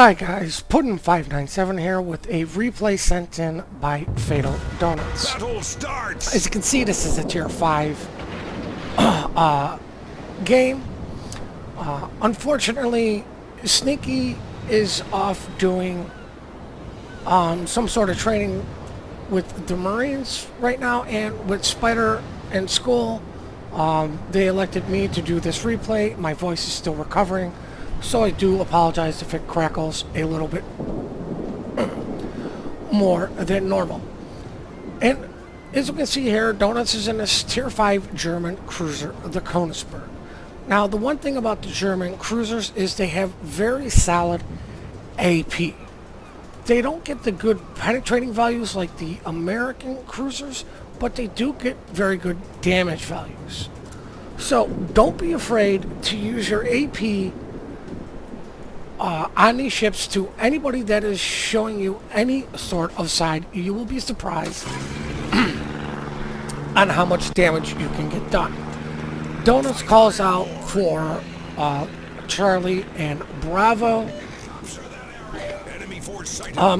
Hi guys, Puddin597 here with a replay sent in by Fatal Donuts. Battle starts. As you can see, this is a tier 5 game. Unfortunately, Sneaky is off doing some sort of training with the Marines right now, and with Spider in school. They elected me to do this replay. My voice is still recovering, so I do apologize if it crackles a little bit more than normal. And as you can see here, Donuts is in this tier 5 German cruiser, the Konigsberg. Now, the one thing about the German cruisers is they have very solid AP. They don't get the good penetrating values like the American cruisers, but they do get very good damage values. So don't be afraid to use your AP on these ships to anybody that is showing you any sort of side. You will be surprised on how much damage you can get done. Donuts calls out for Charlie and Bravo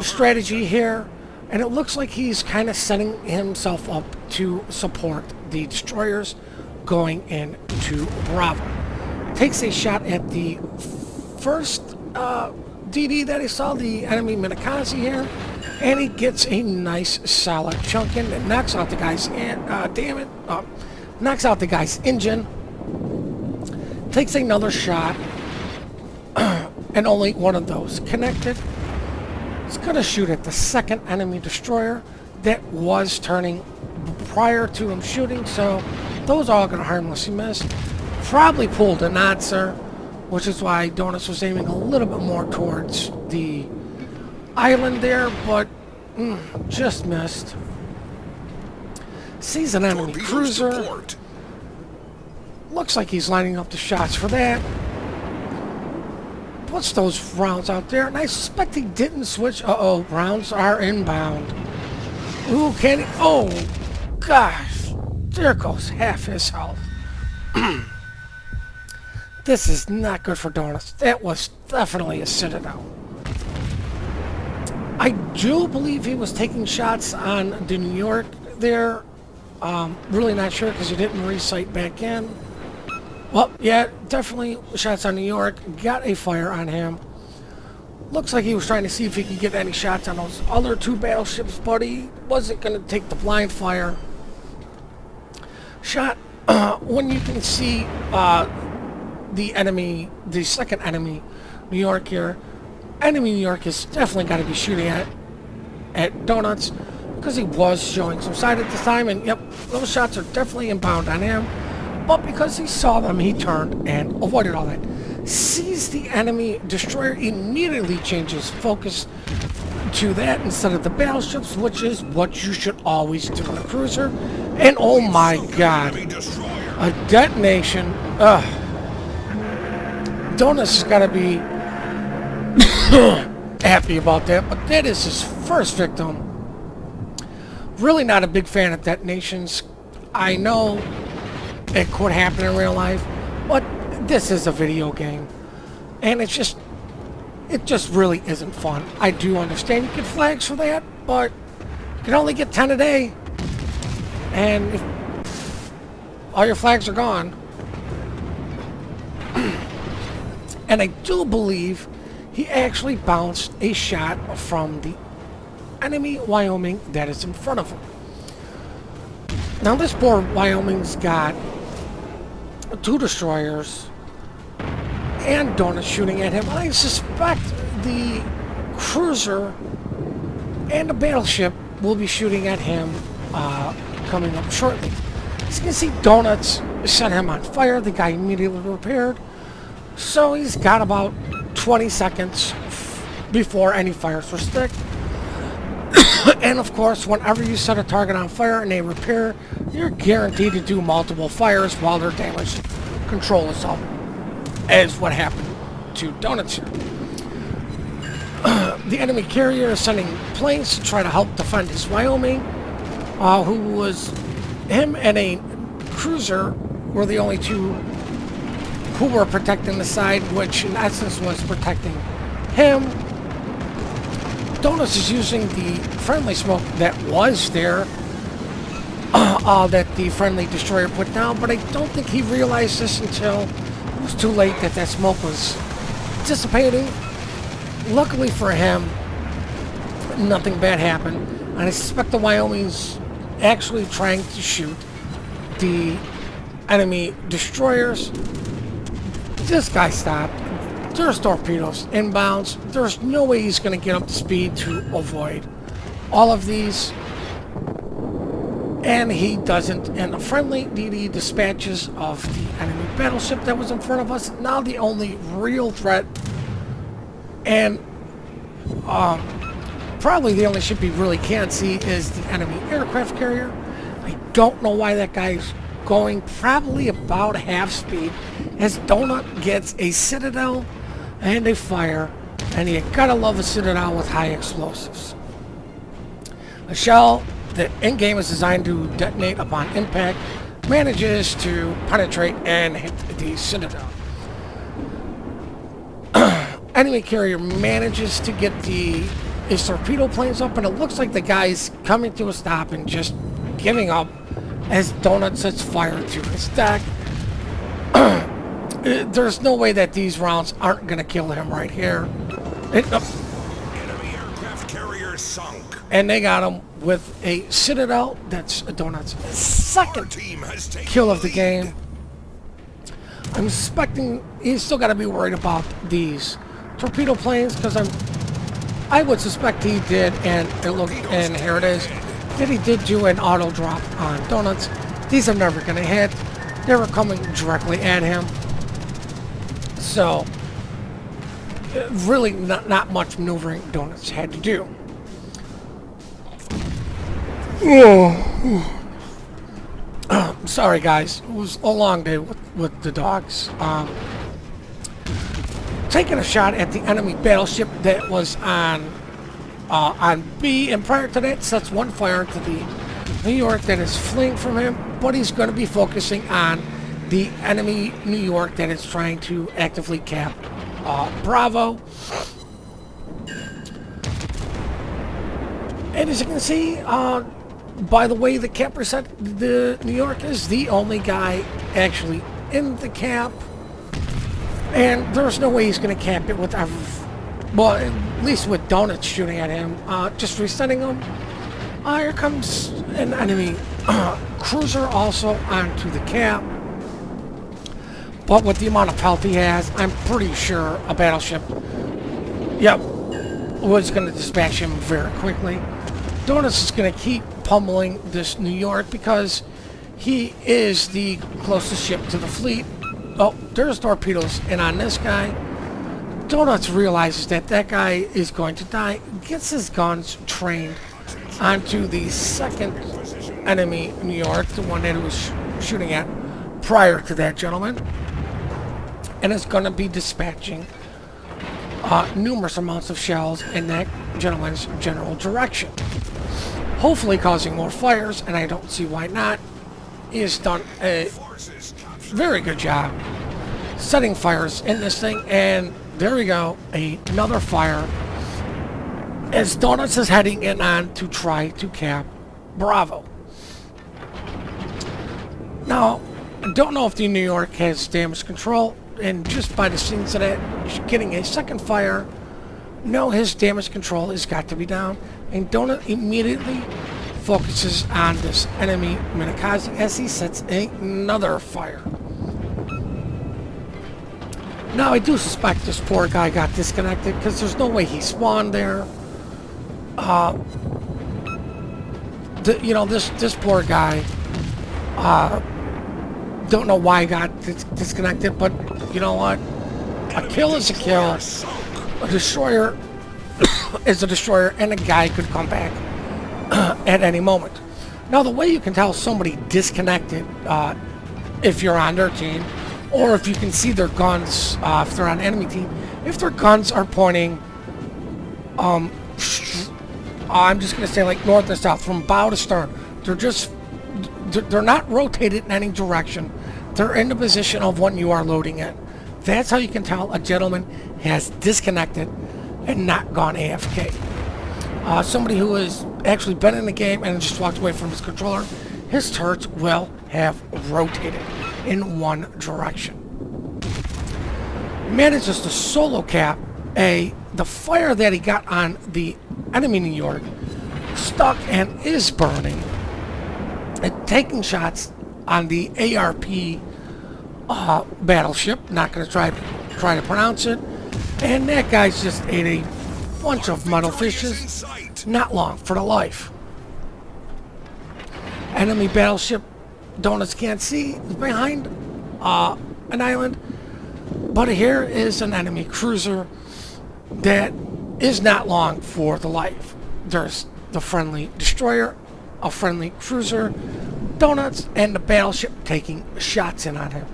strategy here, and it looks like he's kind of setting himself up to support the destroyers going into Bravo. Takes a shot at the first DD that he saw, the enemy Minakazi here, and he gets a nice solid chunk in that knocks out the guy's knocks out the guy's engine. Takes another shot, and only one of those connected. It's gonna shoot at the second enemy destroyer that was turning prior to him shooting, so those are all gonna harmlessly miss. Probably pulled a Notzer, which is why Donuts was aiming a little bit more towards the island there, but just missed. Sees an enemy cruiser. Looks like he's lining up the shots for that. Puts those rounds out there, and I suspect he didn't switch. Uh-oh, rounds are inbound. Ooh, can he? Oh, gosh. There goes half his health. This is not good for Donuts. That was definitely a Citadel. I do believe he was taking shots on the New York there. Really not sure because he didn't recite back in. Well, yeah, definitely shots on New York. Got a fire on him. Looks like he was trying to see if he could get any shots on those other two battleships, but he wasn't going to take the blind fire shot. When you can see the enemy, the second enemy, New York here, enemy New York is definitely got to be shooting at Donuts because he was showing some side at the time, and yep, those shots are definitely inbound on him. But because he saw them, he turned and avoided all that. Sees the enemy destroyer, immediately changes focus to that instead of the battleships, which is what you should always do in a cruiser. And oh my god, a detonation. Donuts has got to be happy about that, but that is his first victim. Really not a big fan of detonations. I know it could happen in real life, but this is a video game, and it just really isn't fun. I do understand you get flags for that, but you can only get 10 a day, and if all your flags are gone. And I do believe he actually bounced a shot from the enemy Wyoming that is in front of him. Now this poor Wyoming's got two destroyers and Donuts shooting at him. I suspect the cruiser and the battleship will be shooting at him coming up shortly. As you can see, Donuts set him on fire. The guy immediately repaired. So he's got about 20 seconds before any fires were stick. And of course, whenever you set a target on fire and they repair, you're guaranteed to do multiple fires while their damage control is up, as what happened to Donuts here. The enemy carrier is sending planes to try to help defend his Wyoming, who was him and a cruiser were the only two who were protecting the side, which in essence was protecting him. Donuts is using the friendly smoke that was there, that the friendly destroyer put down, but I don't think he realized this until it was too late that that smoke was dissipating. Luckily for him, nothing bad happened, and I suspect the Wyoming's actually trying to shoot the enemy destroyers. This guy stopped. There's torpedoes inbounds. There's no way he's going to get up to speed to avoid all of these. And he doesn't. And the friendly DD dispatches of the enemy battleship that was in front of us. Now the only real threat, and probably the only ship he really can't see, is the enemy aircraft carrier. I don't know why that guy's going probably about half speed as Donut gets a Citadel and a fire, and you gotta love a Citadel with high explosives. A shell that in-game is designed to detonate upon impact manages to penetrate and hit the Citadel. Enemy carrier manages to get his torpedo planes up, and it looks like the guy's coming to a stop and just giving up as Donut sets fire to his deck. There's no way that these rounds aren't going to kill him right here. Enemy aircraft carrier sunk. And they got him with a Citadel. That's Donut's second kill of the game. I'm suspecting he's still got to be worried about these torpedo planes, because I would suspect he did, and here it is, that he did do an auto drop on Donuts. These are never going to hit. They were coming directly at him. So, really not much maneuvering Donuts had to do. Sorry guys, it was a long day with the dogs. Taking a shot at the enemy battleship that was on B, and prior to that sets one fire to the New York that is fleeing from him, but he's going to be focusing on the enemy New York that is trying to actively cap Bravo. And as you can see, by the way the cap reset, the New York is the only guy actually in the cap, and there's no way he's going to cap it with well, at least with Donuts shooting at him. Just resetting him. Here comes an enemy cruiser also onto the cap. But with the amount of health he has, I'm pretty sure a battleship, was going to dispatch him very quickly. Donuts is going to keep pummeling this New York because he is the closest ship to the fleet. Oh, there's torpedoes, and on this guy, Donuts realizes that that guy is going to die, gets his guns trained onto the second enemy New York, the one that he was shooting at prior to that gentleman, and is going to be dispatching numerous amounts of shells in that gentleman's general direction, hopefully causing more fires, and I don't see why not. He has done a very good job setting fires in this thing, and there we go, another fire as Donuts is heading in on to try to cap Bravo. Now, I don't know if the New York has damage control, and just by the scenes of that, getting a second fire, no, his damage control has got to be down, and Donut immediately focuses on this enemy Minakaze as he sets another fire. Now, I do suspect this poor guy got disconnected because there's no way he spawned there. This poor guy, don't know why he got disconnected, but you know what? A kill is a kill. A destroyer is a destroyer, and a guy could come back at any moment. Now, the way you can tell somebody disconnected, if you're on their team, or if you can see their guns, if they're on enemy team, if their guns are pointing, I'm just going to say like north and south, from bow to stern, they're not rotated in any direction. They're in the position of what you are loading in. That's how you can tell a gentleman has disconnected and not gone AFK. somebody who has actually been in the game and just walked away from his controller, his turrets will have rotated in one direction. Manages to solo cap the fire that he got on the enemy New York, stuck and is burning, and taking shots on the ARP battleship. Not going to try to pronounce it. And that guy's just ate a bunch of metal fishes. Not long for the life. Enemy battleship, donuts can't see, is behind an island. But here is an enemy cruiser that is not long for the life. There's the friendly destroyer, a friendly cruiser, donuts, and the battleship taking shots in on him.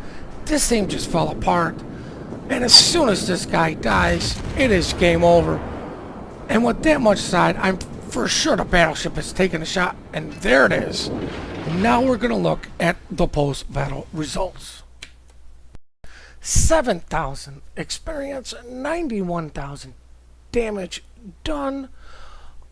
This thing just fell apart. And as soon as this guy dies, it is game over. And with that much side, I'm for sure the battleship has taken a shot. And there it is. Now we're going to look at the post-battle results. 7,000 experience, 91,000 damage done.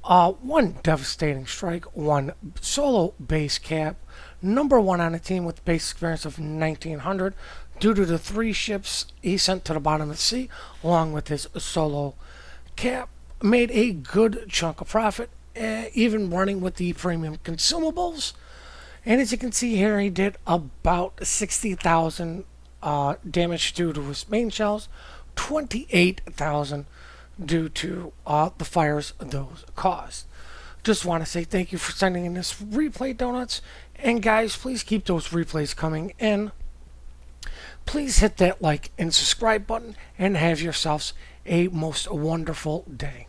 1 devastating strike, 1 solo base cap. Number 1 on the team with base experience of 1,900 due to the 3 ships he sent to the bottom of the sea, along with his solo cap. Made a good chunk of profit, even running with the premium consumables. And as you can see here, he did about 60,000 damage due to his main shells, 28,000 due to the fires those caused. Just want to say thank you for sending in this replay, donuts. And guys, please keep those replays coming in. Please hit that like and subscribe button and have yourselves a most wonderful day.